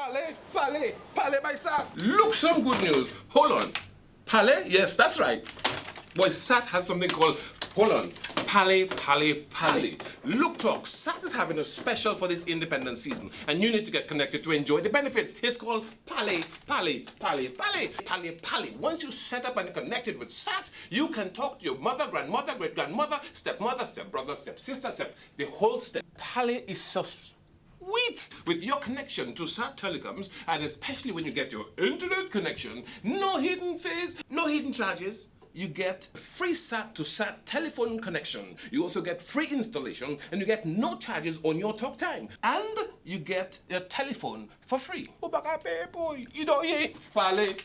Palais by SAT. Look, some good news. Hold on. Palais? Yes, that's right. Boy, SAT has something called, hold on, Palais. Look, talk, SAT is having a special for this independent season, and you need to get connected to enjoy the benefits. It's called Palais. Once you set up and connected with SAT, you can talk to your mother, grandmother, great-grandmother, stepmother, stepbrother, stepsister, the whole step. Palais is so sweet with your connection to SAT telecoms, and especially when you get your internet connection, no hidden fees, no hidden charges. You get free SAT to SAT telephone connection. You also get free installation, and you get no charges on your talk time. And you get your telephone for free. Oh, but I pay, boy. You don't hear? Palais.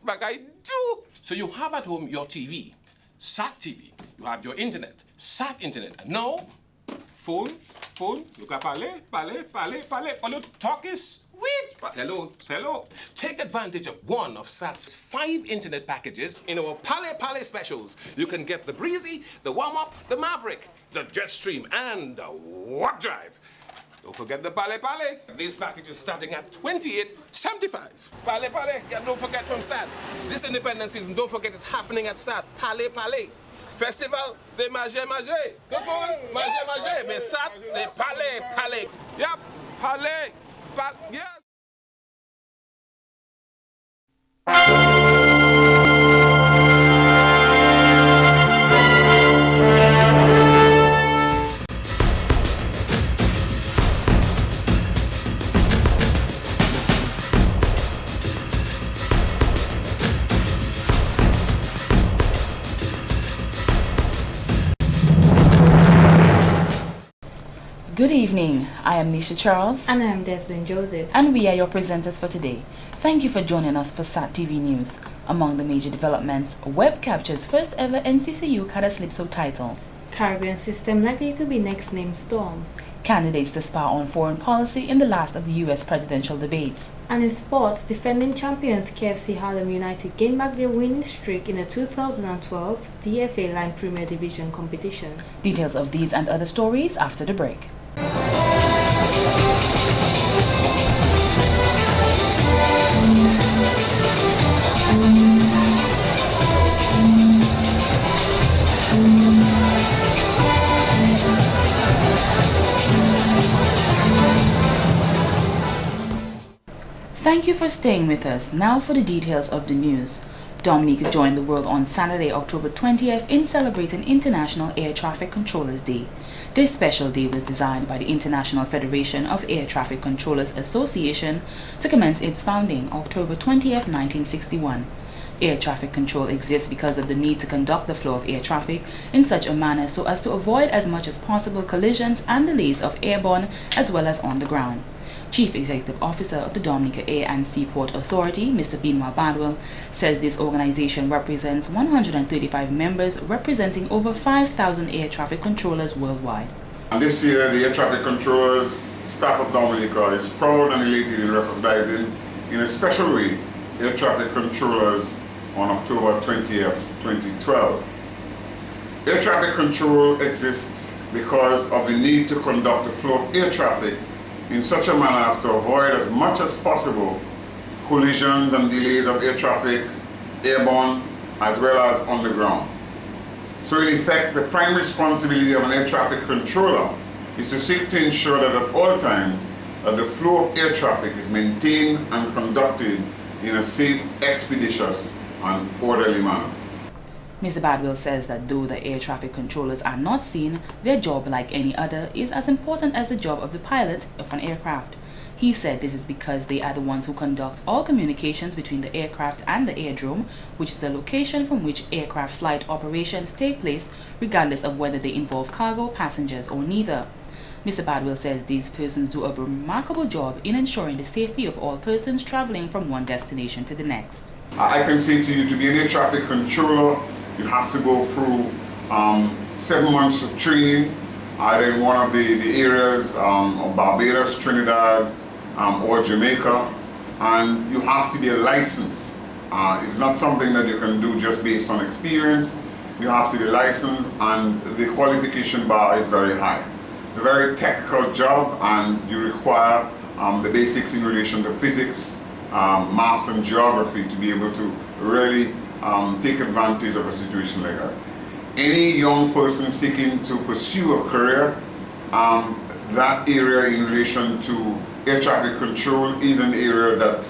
But I do. So you have at home your TV, SAT TV. You have your internet, SAT internet. And now, phone. You can Palais. All your talk is sweet. Hello. Take advantage of one of SAT's 5 internet packages in our Palais specials. You can get the Breezy, the Warm-Up, the Maverick, the Jetstream, and the Warp Drive. Don't forget the Palais. These packages starting at $28.75. Palais. Yeah, don't forget from SAT. This independent season, don't forget it's happening at SAT. Palais. Festival, c'est manger. Tout le monde, manger. Mais SAT, c'est Palais. Yep, Palais. Yes. Good evening, I am Nisha Charles. And I am Dexion Joseph. And we are your presenters for today. Thank you for joining us for SAT TV News. Among the major developments, web captures first ever NCCU Calypso title. Caribbean system likely to be next named Storm. Candidates to spar on foreign policy in the last of the U.S. presidential debates. And in sports, defending champions KFC Harlem United gained back their winning streak in the 2012 DFA Line Premier Division competition. Details of these and other stories after the break. Thank you for staying with us. Now for the details of the news. Dominica joined the world on Saturday, October 20th in celebrating International Air Traffic Controllers Day. This special day was designed by the International Federation of Air Traffic Controllers Association to commence its founding October 20th, 1961. Air traffic control exists because of the need to conduct the flow of air traffic in such a manner so as to avoid as much as possible collisions and delays of airborne as well as on the ground. Chief Executive Officer of the Dominica Air and Seaport Authority, Mr. Benoit Badwell, says this organization represents 135 members representing over 5,000 air traffic controllers worldwide. And this year, the air traffic controllers staff of Dominica is proud and elated in recognizing in a special way air traffic controllers on October 20th, 2012. Air traffic control exists because of the need to conduct the flow of air traffic in such a manner as to avoid as much as possible collisions and delays of air traffic, airborne as well as on the ground. So in effect, the prime responsibility of an air traffic controller is to seek to ensure that at all times that the flow of air traffic is maintained and conducted in a safe, expeditious and orderly manner. Mr. Badwell says that though the air traffic controllers are not seen, their job, like any other, is as important as the job of the pilot of an aircraft. He said this is because they are the ones who conduct all communications between the aircraft and the airdrome, which is the location from which aircraft flight operations take place, regardless of whether they involve cargo, passengers, or neither. Mr. Badwell says these persons do a remarkable job in ensuring the safety of all persons traveling from one destination to the next. I can say to you, to be an air traffic controller, you have to go through 7 months of training, either in one of the areas of Barbados, Trinidad, or Jamaica, and you have to be a licensed. It's not something that you can do just based on experience. You have to be licensed, and the qualification bar is very high. It's a very technical job, and you require the basics in relation to physics, maths and geography to be able to really take advantage of a situation like that. Any young person seeking to pursue a career, that area in relation to air traffic control is an area that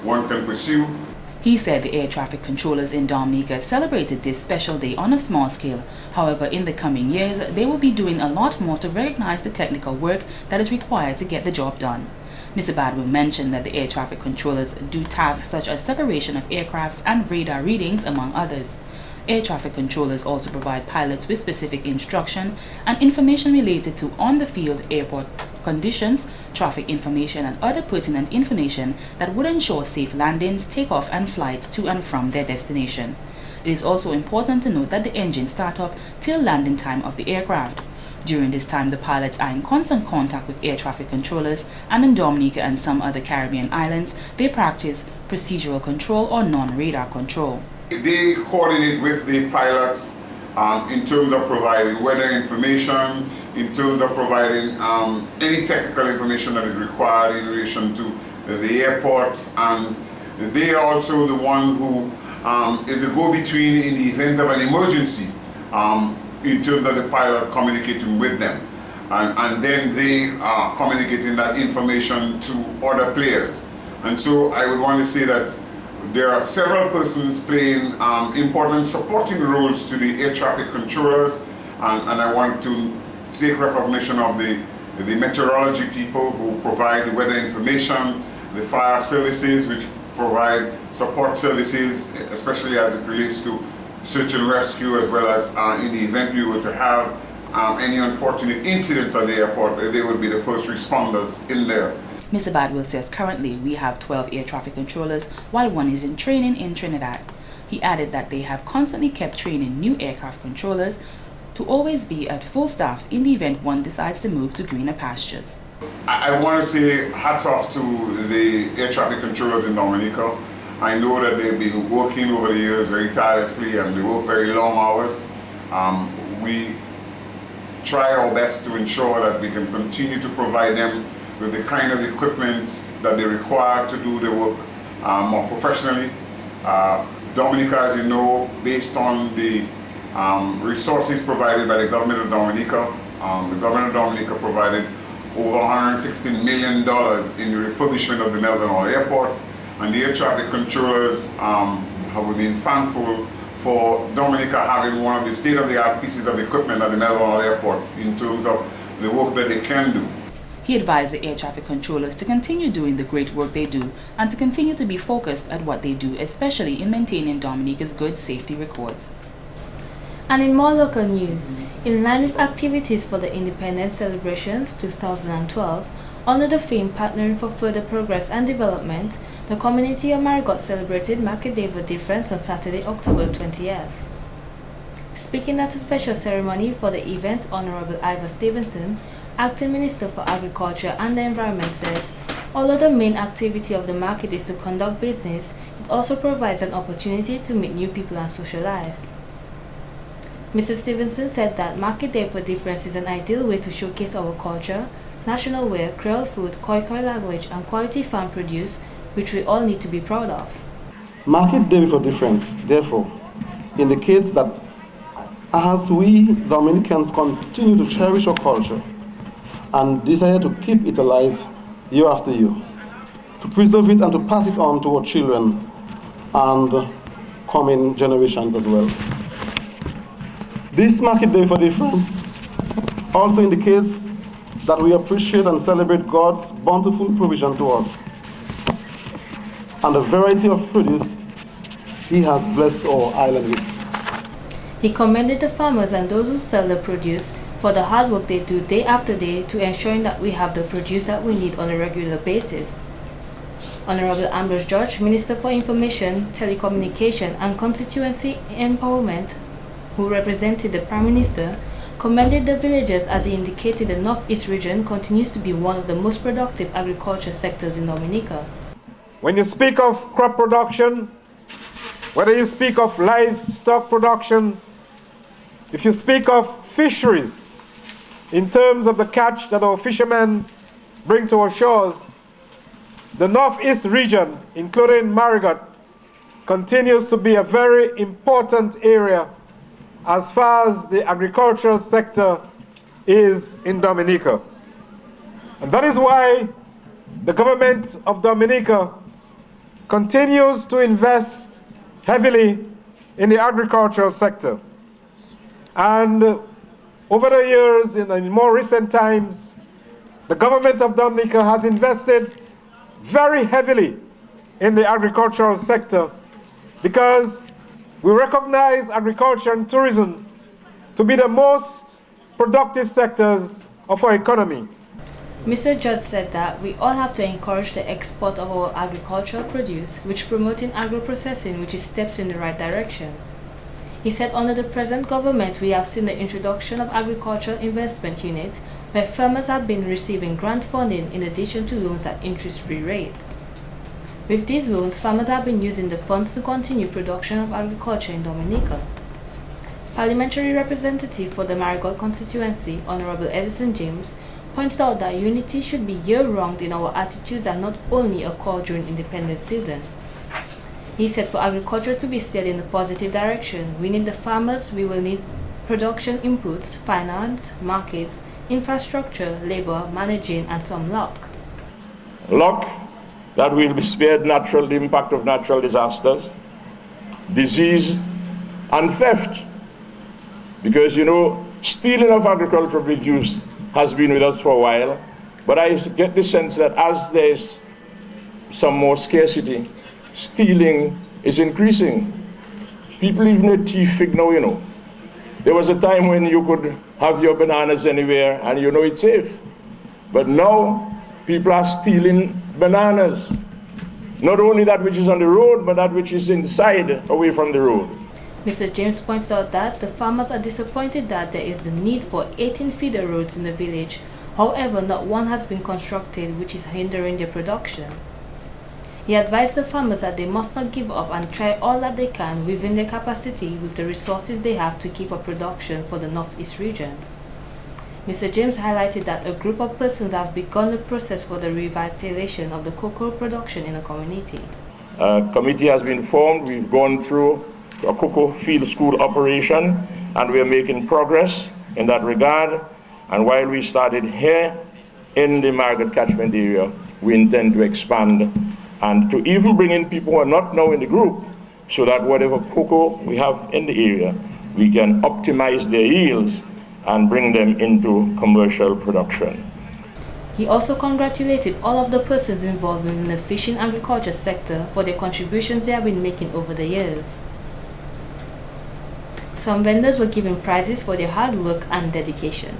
one can pursue. He said the air traffic controllers in Dominica celebrated this special day on a small scale. However, in the coming years, they will be doing a lot more to recognize the technical work that is required to get the job done. Mr. Badwell mentioned that the air traffic controllers do tasks such as separation of aircrafts and radar readings, among others. Air traffic controllers also provide pilots with specific instruction and information related to on-the-field airport conditions, traffic information and other pertinent information that would ensure safe landings, takeoff and flights to and from their destination. It is also important to note that the engine start up till landing time of the aircraft. During this time, the pilots are in constant contact with air traffic controllers, and in Dominica and some other Caribbean islands, they practice procedural control or non-radar control. They coordinate with the pilots in terms of providing weather information, in terms of providing any technical information that is required in relation to the airport, and they are also the one who is a go-between in the event of an emergency in terms of the pilot communicating with them. And then they are communicating that information to other players. And so I would want to say that there are several persons playing important supporting roles to the air traffic controllers, and I want to take recognition of the meteorology people who provide the weather information, the fire services which provide support services, especially as it relates to search and rescue, as well as in the event we were to have any unfortunate incidents at the airport, they would be the first responders in there. Mr. Badwell says currently we have 12 air traffic controllers while one is in training in Trinidad. He added that they have constantly kept training new aircraft controllers to always be at full staff in the event one decides to move to greener pastures. I want to say hats off to the air traffic controllers in Dominica. I know that they've been working over the years very tirelessly and they work very long hours. We try our best to ensure that we can continue to provide them with the kind of equipment that they require to do their work more professionally. Dominica, as you know, based on the resources provided by the government of Dominica, the government of Dominica provided over $116 million in the refurbishment of the Melbourne Hall Airport, and the air traffic controllers have been thankful for Dominica having one of the state-of-the-art pieces of equipment at the Melbourne Hall Airport in terms of the work that they can do. He advised the air traffic controllers to continue doing the great work they do and to continue to be focused at what they do, especially in maintaining Dominica's good safety records. And in more local news, in line with activities for the Independence Celebrations 2012, under the theme Partnering for Further Progress and Development, the community of Marigot celebrated Market Day for Difference on Saturday, October 20th. Speaking at a special ceremony for the event, Honorable Ivor Stevenson, Acting Minister for Agriculture and the Environment, says, although the main activity of the market is to conduct business, it also provides an opportunity to meet new people and socialize. Mr. Stevenson said that Market Day for Difference is an ideal way to showcase our culture, national wear, Creole food, Khoi language, and quality farm produce, which we all need to be proud of. Market Day for Difference, therefore, indicates that as we Dominicans continue to cherish our culture and desire to keep it alive year after year, to preserve it and to pass it on to our children and coming generations as well. This Market Day for Difference also indicates that we appreciate and celebrate God's bountiful provision to us and the variety of produce He has blessed our island with. He commended the farmers and those who sell the produce for the hard work they do day after day to ensuring that we have the produce that we need on a regular basis. Honorable Ambrose George, Minister for Information, Telecommunication and Constituency Empowerment, who represented the Prime Minister, commended the villagers as he indicated the Northeast region continues to be one of the most productive agriculture sectors in Dominica. When you speak of crop production, whether you speak of livestock production, if you speak of fisheries, in terms of the catch that our fishermen bring to our shores, the Northeast region, including Marigot, continues to be a very important area as far as the agricultural sector is in Dominica. And that is why the government of Dominica continues to invest heavily in the agricultural sector. And over the years, in more recent times, the government of Dominica has invested very heavily in the agricultural sector because we recognize agriculture and tourism to be the most productive sectors of our economy. Mr. Judge said that we all have to encourage the export of our agricultural produce, which promoting agro-processing, which is steps in the right direction. He said under the present government, we have seen the introduction of agricultural investment unit, where farmers have been receiving grant funding in addition to loans at interest-free rates. With these loans, farmers have been using the funds to continue production of agriculture in Dominica. Parliamentary representative for the Marigot constituency, Honorable Edison James, pointed out that unity should be year-round in our attitudes and not only occur during independence season. He said for agriculture to be steered in a positive direction, we need the farmers, we will need production inputs, finance, markets, infrastructure, labor, managing, and some luck. Luck that will be spared the impact of natural disasters, disease, and theft. Because, stealing of agricultural produce has been with us for a while, but I get the sense that as there's some more scarcity, stealing is increasing. People even with teeth now, There was a time when you could have your bananas anywhere and it's safe. But now, people are stealing bananas. Not only that which is on the road, but that which is inside, away from the road. Mr. James points out that the farmers are disappointed that there is the need for 18 feeder roads in the village. However, not one has been constructed, which is hindering their production. He advised the farmers that they must not give up and try all that they can within their capacity with the resources they have to keep up production for the Northeast region. Mr. James highlighted that a group of persons have begun the process for the revitalization of the cocoa production in the community. A committee has been formed. We've gone through a cocoa field school operation, and we are making progress in that regard. And while we started here in the Marigot catchment area, we intend to expand and to even bring in people who are not now in the group, so that whatever cocoa we have in the area, we can optimize their yields and bring them into commercial production. He also congratulated all of the persons involved in the fishing agriculture sector for their contributions they have been making over the years. Some vendors were given prizes for their hard work and dedication.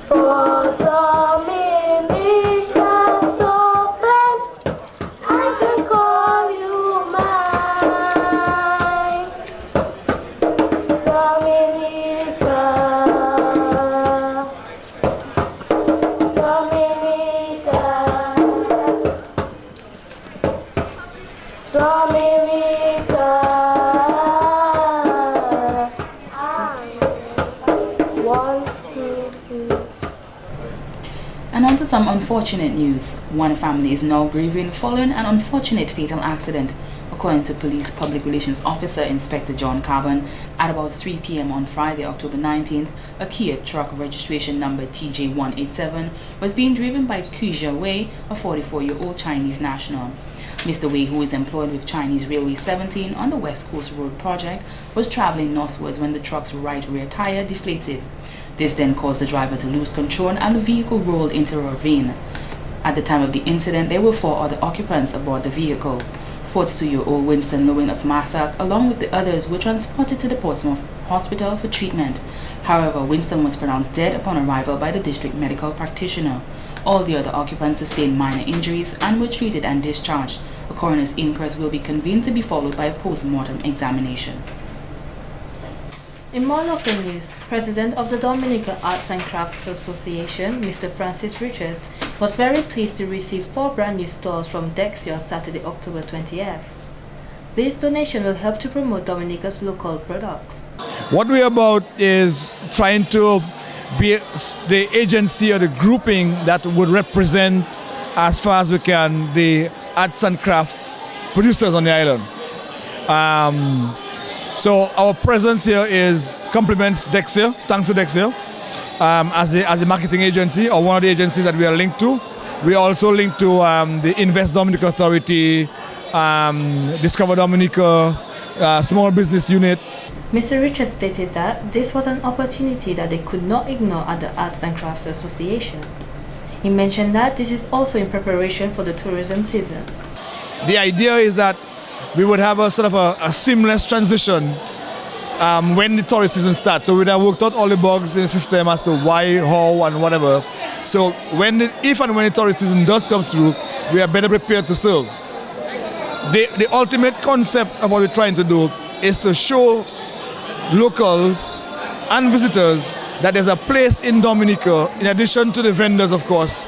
For Dominica so blessed, I can call you mine. Dominica, Dominica, Dominica. 1, 2, 3. And on to some unfortunate news. One family is now grieving following an unfortunate fatal accident, according to Police Public Relations Officer Inspector John Carbon. At about 3 p.m. on Friday, October 19th, a Kia truck registration number TJ187 was being driven by Keisuke Wei, a 44-year-old Chinese national. Mr. Wei, who is employed with Chinese Railway 17 on the West Coast Road project, was traveling northwards when the truck's right rear tire deflated. This then caused the driver to lose control and the vehicle rolled into a ravine. At the time of the incident, there were 4 other occupants aboard the vehicle. 42-year-old Winston Lewin of Massac, along with the others, were transported to the Portsmouth Hospital for treatment. However, Winston was pronounced dead upon arrival by the district medical practitioner. All the other occupants sustained minor injuries and were treated and discharged. A coroner's inquest will be convened to be followed by a post-mortem examination. In more local news, President of the Dominica Arts and Crafts Association, Mr. Francis Richards, was very pleased to receive 4 brand new stalls from Dexion Saturday, October 20th. This donation will help to promote Dominica's local products. What we're about is trying to be the agency or the grouping that would represent, as far as we can, the arts and craft producers on the island. So our presence here complements Dexion, thanks to Dexion, as the marketing agency, or one of the agencies that we are linked to. We are also linked to the Invest Dominica Authority, Discover Dominica, Small Business Unit. Mr. Richards stated that this was an opportunity that they could not ignore at the Arts and Crafts Association. He mentioned that this is also in preparation for the tourism season. The idea is that we would have a sort of a seamless transition when the tourist season starts. So we'd have worked out all the bugs in the system as to why, how, and whatever. So if and when the tourist season does come through, we are better prepared to serve. The ultimate concept of what we're trying to do is to show locals and visitors that there's a place in Dominica, in addition to the vendors, of course,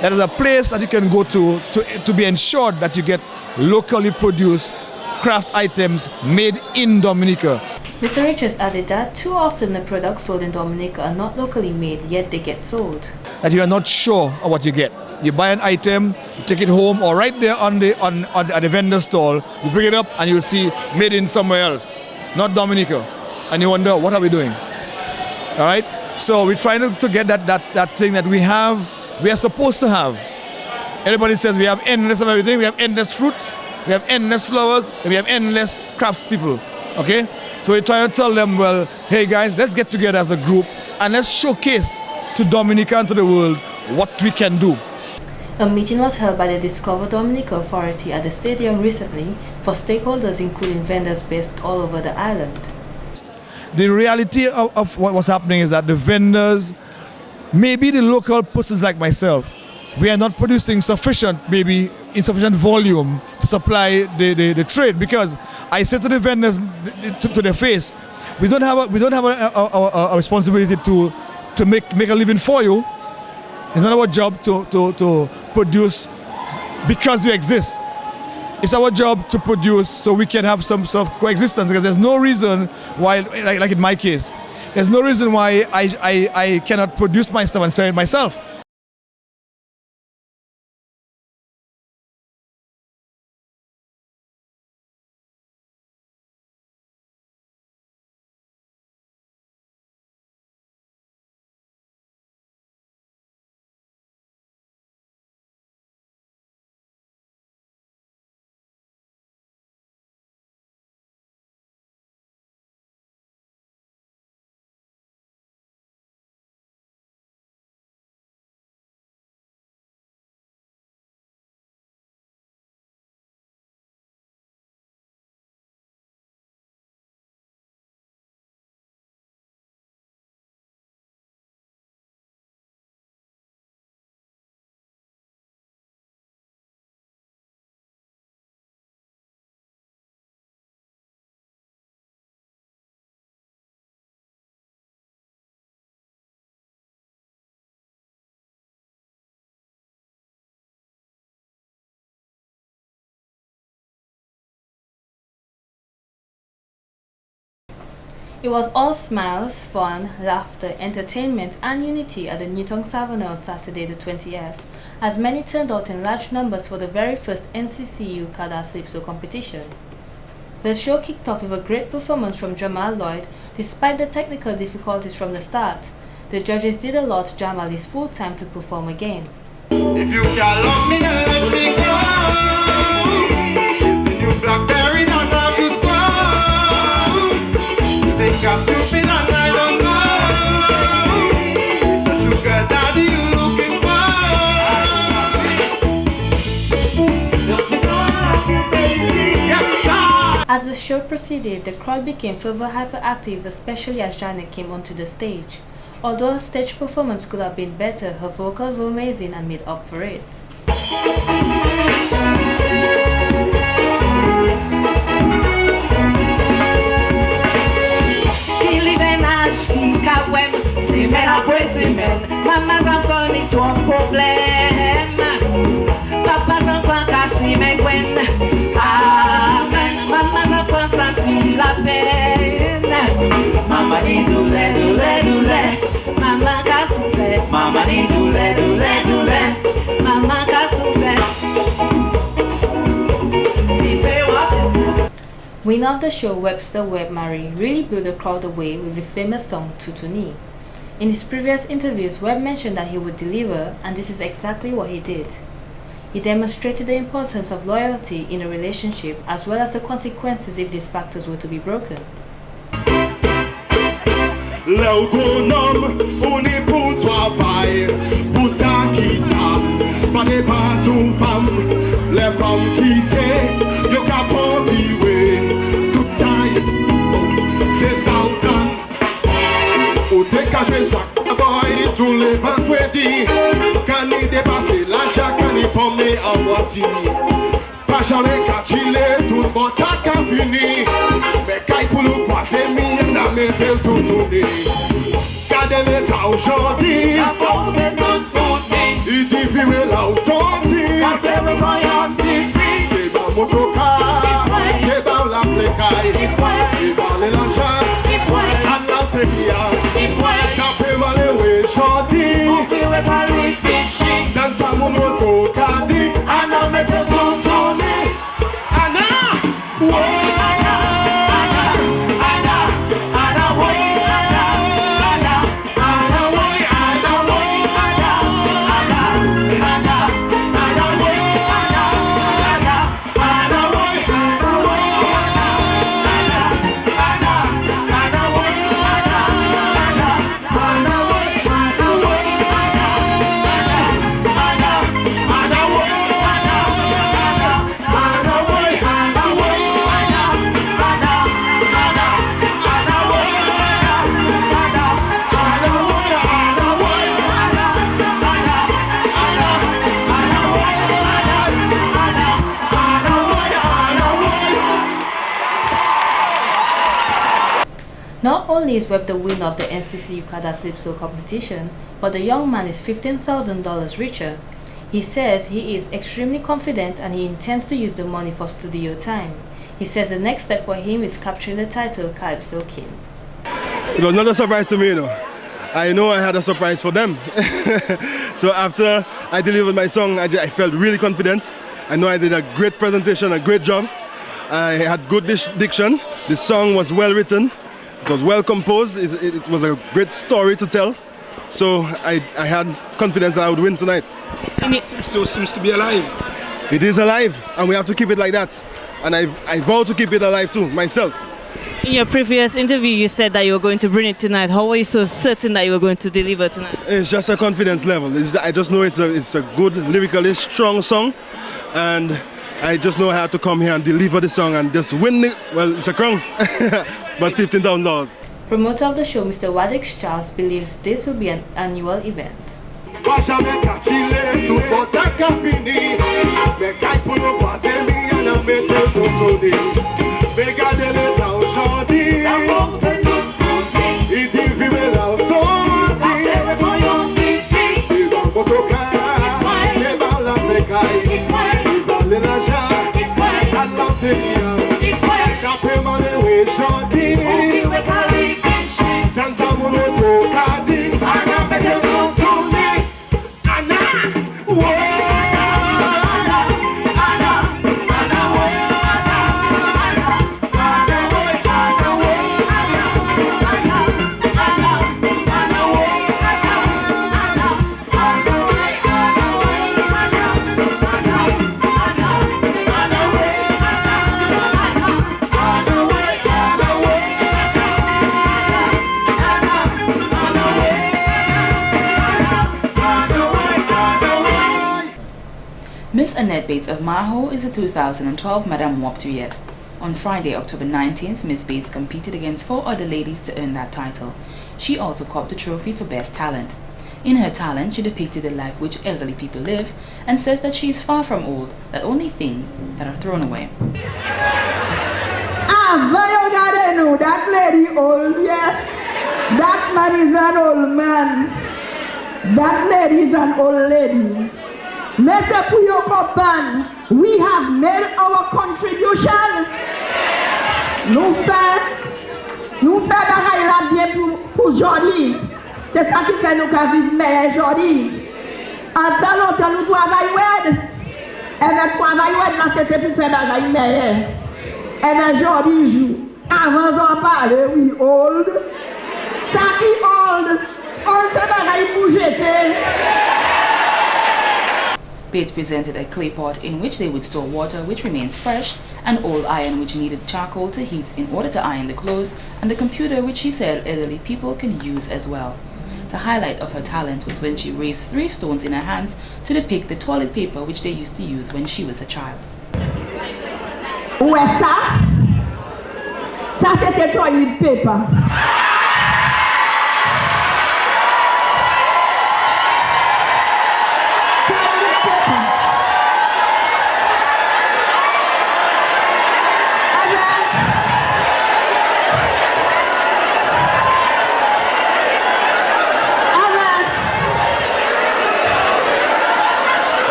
that is a place that you can go to be ensured that you get locally produced craft items made in Dominica. Mr. Richards added that too often the products sold in Dominica are not locally made, yet they get sold. That you are not sure of what you get. You buy an item, you take it home, or right there at the vendor stall, you bring it up and you'll see made in somewhere else, not Dominica. And you wonder, what are we doing? All right? So we're trying to get that thing that we are supposed to have. Everybody says we have endless of everything. We have endless fruits, we have endless flowers, and we have endless craftspeople. Okay? So we're trying to tell them, well, hey guys, let's get together as a group and let's showcase to Dominica and to the world what we can do. A meeting was held by the Discover Dominica Authority at the stadium recently for stakeholders including vendors based all over the island. The reality of what was happening is that the vendors, maybe the local persons like myself, we are not producing maybe insufficient volume to supply the trade, because I say to the vendors to their face, we don't have a responsibility to make a living for you. It's not our job to produce because you exist. It's our job to produce so we can have some sort of coexistence, because there's no reason why, like in my case, there's no reason why I cannot produce my stuff and sell it myself. It was all smiles, fun, laughter, entertainment and unity at the Newton Savannah on Saturday the 20th, as many turned out in large numbers for the very first NCCU Kada Calypso competition. The show kicked off with a great performance from Jamal Lloyd despite the technical difficulties from the start. The judges did allot Jamal his full time to perform again. If you can love me and let me go, it's the new blackberry not have you so. You think I'm stupid and I don't know. It's a sugar daddy you looking for. Don't you know I love you, baby? Yes, sir. As the show proceeded, the crowd became further hyperactive, especially as Janet came onto the stage. Although her stage performance could have been better, her vocals were amazing and made up for it. Mama di dule dule dule, mama Winner of the show, Webster Webb-Murray, really blew the crowd away with his famous song Tutuni. In his previous interviews, Webb mentioned that he would deliver, and this is exactly what he did. He demonstrated the importance of loyalty in a relationship as well as the consequences if these factors were to be broken. Lèo go nom, on est pour travail, pour ça qui ça, pas de pas sous femme, les femmes quittées, yo ka pas vivre, tout taille, c'est ça ou tant. Ou t'es caché ça, boy, tous les vendredis, quand il dépasse l'achat, quand il pomme en voiture. Pas jamais qu'à chiller, tout le monde a qu'à finir. Mais quand il pour nous croiser, la maison tout tourné. Gardez l'état aujourd'hui, la bourse est toute foutue. Il dit vivre là où sorti. Gardez le voyant ici. C'est dans mon tocar, c'est dans la plécaille. C'est dans les lanchas, à l'antéria. Ça peut valer aujourd'hui. On peut pas les ficher. Dans sa mon oiseau cardi, à la mettre tout tourné. Anna, ouais. Not only is Webb the winner of the NCCU Calypso competition, but the young man is $15,000 richer. He says he is extremely confident and he intends to use the money for studio time. He says the next step for him is capturing the title Calypso King. It was not a surprise to me, you know. I know I had a surprise for them. So after I delivered my song, I felt really confident. I know I did a great presentation, a great job. I had good diction. The song was well written. It was well composed. It was a great story to tell. So I had confidence that I would win tonight. So it seems to be alive. It is alive, and we have to keep it like that. And I vow to keep it alive too, myself. In your previous interview, you said that you were going to bring it tonight. How were you so certain that you were going to deliver tonight? It's just a confidence level. I just know it's a good, lyrically strong song. And I just know I had to come here and deliver the song and just win it. Well, it's a crown, but $15,000. Promoter of the show, Mr. Wadix Charles, believes this will be an annual event. Miss Annette Bates of Maho is the 2012 Madame Waptuyet. On Friday, October 19th, Miss Bates competed against 4 other ladies to earn that title. She also copped the trophy for Best Talent. In her talent, she depicted the life which elderly people live and says that she is far from old, that only things that are thrown away. You know that lady old, yes. That man is an old man. That lady is an old lady. Mese Puyo Kopan, we have made our contribution. Nous faisons bagaille là bien pour aujourd'hui. C'est ça qui fait nous vivre meilleur aujourd'hui. En tant longtemps nous travaillons. Avec travail là c'était pour faire bagaille meilleur. Et bien, je dis, avant d'en parler, oui, old. Ça qui old? Old, c'est pareil pour jeter. Bates presented a clay pot in which they would store water which remains fresh, an old iron which needed charcoal to heat in order to iron the clothes, and the computer which she said elderly people can use as well. The highlight of her talent was when she raised 3 stones in her hands to depict the toilet paper which they used to use when she was a child. Où est ça? Ça c'était toilet paper.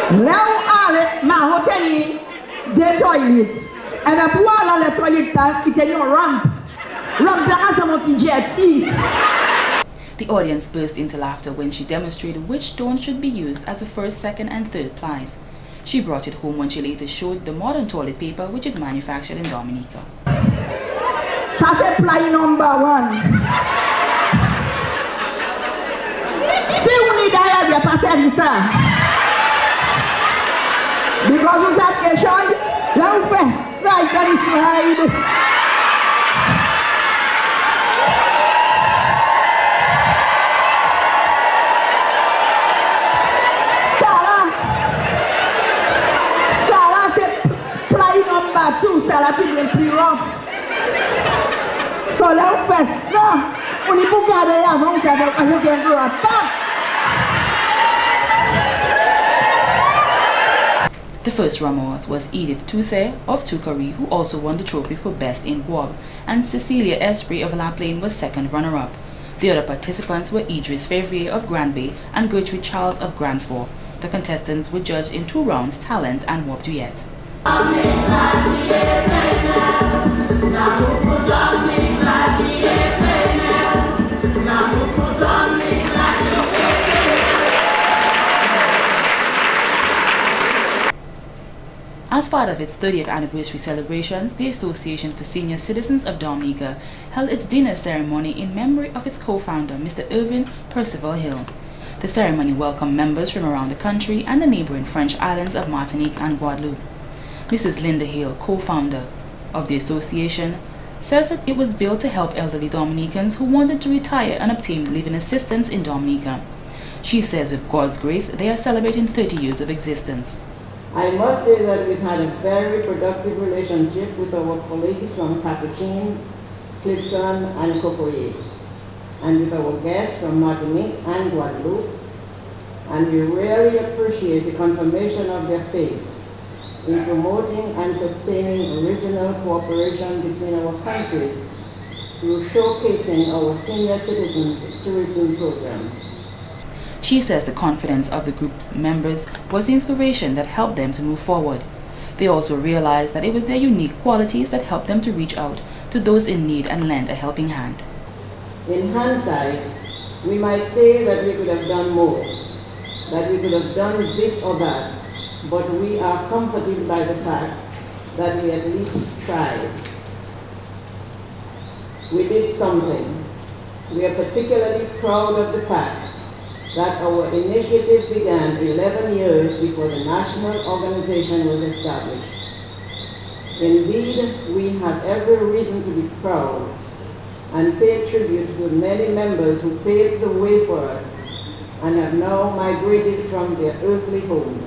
Là où allait Maho tenait des toilettes. Et bien pour aller dans les toilettes, il tenait une rampe. Rampe là, c'est mon petit jetty. The audience burst into laughter when she demonstrated which stone should be used as the first, second, and third plies. She brought it home when she later showed the modern toilet paper which is manufactured in Dominica. Ça c'est ply number 1. Si vous n'y d'ailleurs, il n'y a pas servi ça. Because vous savez quelque chose, là vous faites ça, il y a des slides. Ça là c'est ply number 2, ça là qui est le plus rough. So là vous faites ça, on n'y peut garder avant, vous savez, quand je viens de la part. The first runners was Edith Tuse of Tukari, who also won the trophy for Best in Guab, and Cecilia Esprit of La Plaine was second runner-up. The other participants were Idris Fevrier of Grand Bay and Gertrude Charles of Grand Fort. The contestants were judged in 2 rounds, talent and Wop Duet. As part of its 30th anniversary celebrations, the Association for Senior Citizens of Dominica held its dinner ceremony in memory of its co-founder, Mr. Irvin Percival Hill. The ceremony welcomed members from around the country and the neighboring French islands of Martinique and Guadeloupe. Mrs. Linda Hill, co-founder of the association, says that it was built to help elderly Dominicans who wanted to retire and obtain living assistance in Dominica. She says with God's grace, they are celebrating 30 years of existence. I must say that we've had a very productive relationship with our colleagues from Capuchin, Clifton, and Cocoyer, and with our guests from Martinique and Guadeloupe, and we really appreciate the confirmation of their faith in promoting and sustaining original cooperation between our countries through showcasing our senior citizens tourism program. She says the confidence of the group's members was the inspiration that helped them to move forward. They also realized that it was their unique qualities that helped them to reach out to those in need and lend a helping hand. In hindsight, we might say that we could have done more, that we could have done this or that, but we are comforted by the fact that we at least tried. We did something. We are particularly proud of the fact that our initiative began 11 years before the national organization was established. Indeed, we have every reason to be proud and pay tribute to the many members who paved the way for us and have now migrated from their earthly homes.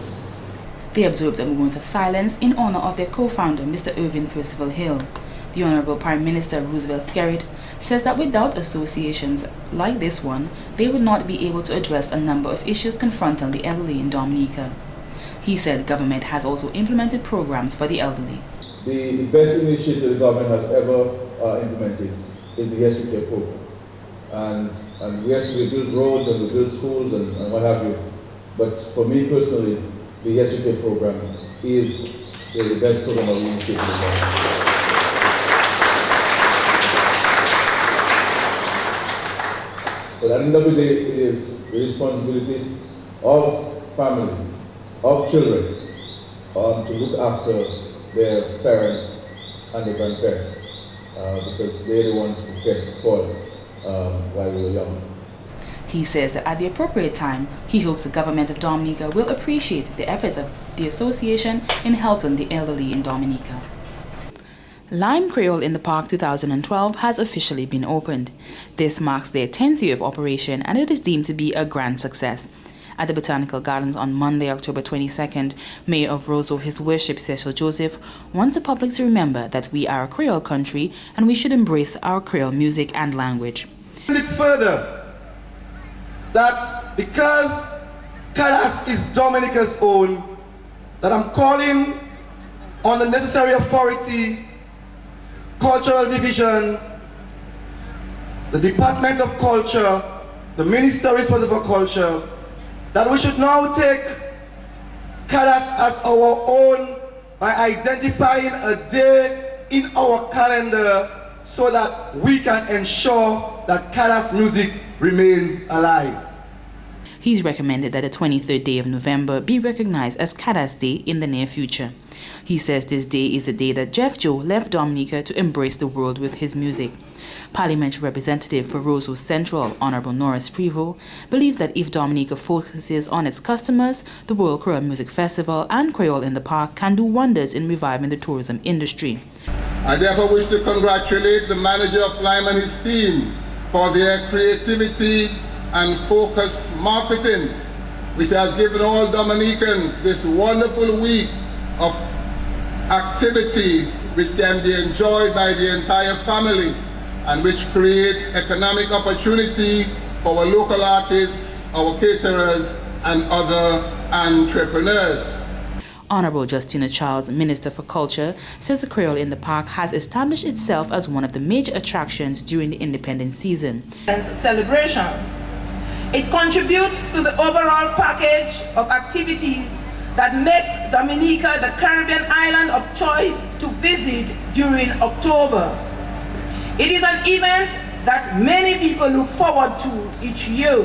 They observed a moment of silence in honor of their co-founder, Mr. Irvin Percival Hill. The Honorable Prime Minister Roosevelt Skerrit says that without associations like this one, they would not be able to address a number of issues confronting the elderly in Dominica. He said government has also implemented programs for the elderly. The best initiative the government has ever implemented is the Yes We Care program. And yes, we build roads and we build schools and what have you. But for me personally, the Yes We Care program is the best program of initiative in the government. But at the end of the day, it is the responsibility of families of children to look after their parents and their grandparents, because they're the ones who cared for us while we were young. He says that at the appropriate time, he hopes the government of Dominica will appreciate the efforts of the association in helping the elderly in Dominica. Lime Creole in the Park 2012 has officially been opened. This marks their 10th year of operation and it is deemed to be a grand success. At the Botanical Gardens on Monday, October 22nd, Mayor of Roseau, His Worship Cecil Joseph, wants the public to remember that we are a Creole country and we should embrace our Creole music and language. It further that because Cadas is Dominica's own, that I'm calling on the necessary authority, Cultural Division, the Department of Culture, the Minister responsible for culture, that we should now take Cadas as our own by identifying a day in our calendar so that we can ensure that Cadas music remains alive. He's recommended that the 23rd day of November be recognized as Cadas Day in the near future. He says this day is the day that Jeff Joe left Dominica to embrace the world with his music. Parliamentary Representative for Roseau Central, Honorable Norris Prevost, believes that if Dominica focuses on its customers, the World Creole Music Festival and Creole in the Park can do wonders in reviving the tourism industry. I therefore wish to congratulate the manager of Lime and his team for their creativity and focused marketing, which has given all Dominicans this wonderful week of activity which can be enjoyed by the entire family and which creates economic opportunity for our local artists, our caterers, and other entrepreneurs. Honorable Justina Charles, Minister for Culture, says the Creole in the Park has established itself as one of the major attractions during the independence season. Celebration. It contributes to the overall package of activities that makes Dominica the Caribbean island of choice to visit during October. It is an event that many people look forward to each year.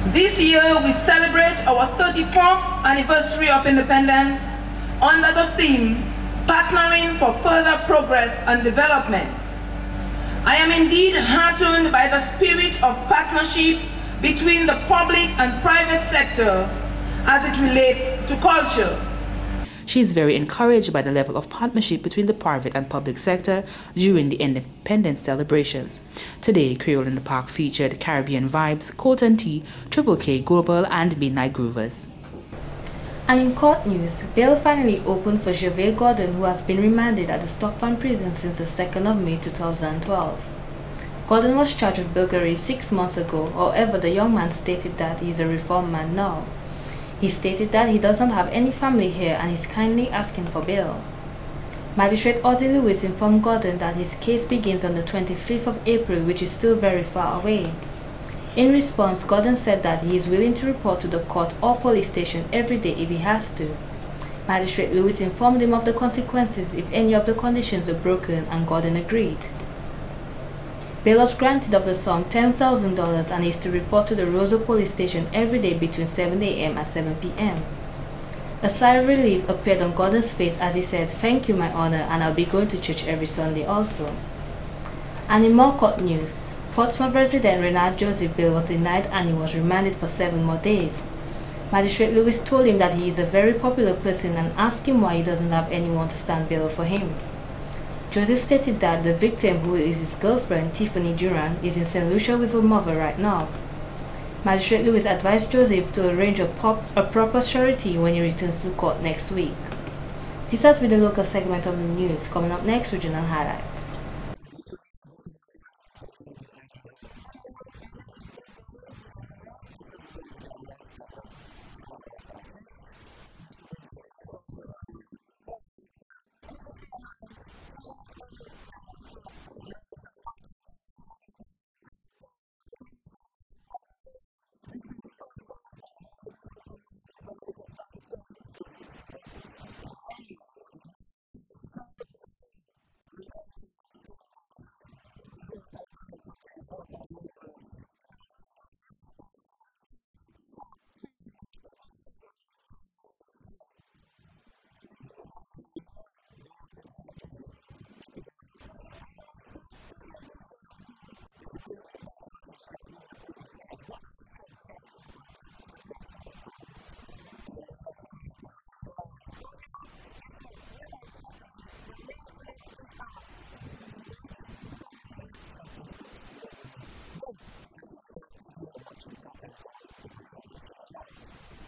This year we celebrate our 34th anniversary of independence under the theme, Partnering for Further Progress and Development. I am indeed heartened by the spirit of partnership between the public and private sector as it relates to culture. She is very encouraged by the level of partnership between the private and public sector during the independence celebrations. Today, Creole in the Park featured Caribbean Vibes, Coat and Tea, Triple K Global, and Midnight Groovers. And in court news, bail finally opened for Gervais Gordon, who has been remanded at the Stockton prison since the 2nd of May 2012. Gordon was charged with burglary 6 months ago. However, the young man stated that he is a reformed man now. He stated that he doesn't have any family here and is kindly asking for bail. Magistrate Ozzy Lewis informed Gordon that his case begins on the 25th of April, which is still very far away. In response, Gordon said that he is willing to report to the court or police station every day if he has to. Magistrate Lewis informed him of the consequences if any of the conditions are broken, and Gordon agreed. Bail was granted of the sum $10,000 and is to report to the Roseau police station every day between 7 a.m. and 7 p.m. A sigh of relief appeared on Gordon's face as he said, "Thank you, my honor, and I'll be going to church every Sunday also." And in more court news, Portsmouth resident Renard Joseph bail was denied and he was remanded for 7 more days. Magistrate Lewis told him that he is a very popular person and asked him why he doesn't have anyone to stand bail for him. Joseph stated that the victim, who is his girlfriend, Tiffany Duran, is in St. Lucia with her mother right now. Magistrate Lewis advised Joseph to arrange a proper surety when he returns to court next week. This has been the local segment of the news. Coming up next, regional highlights.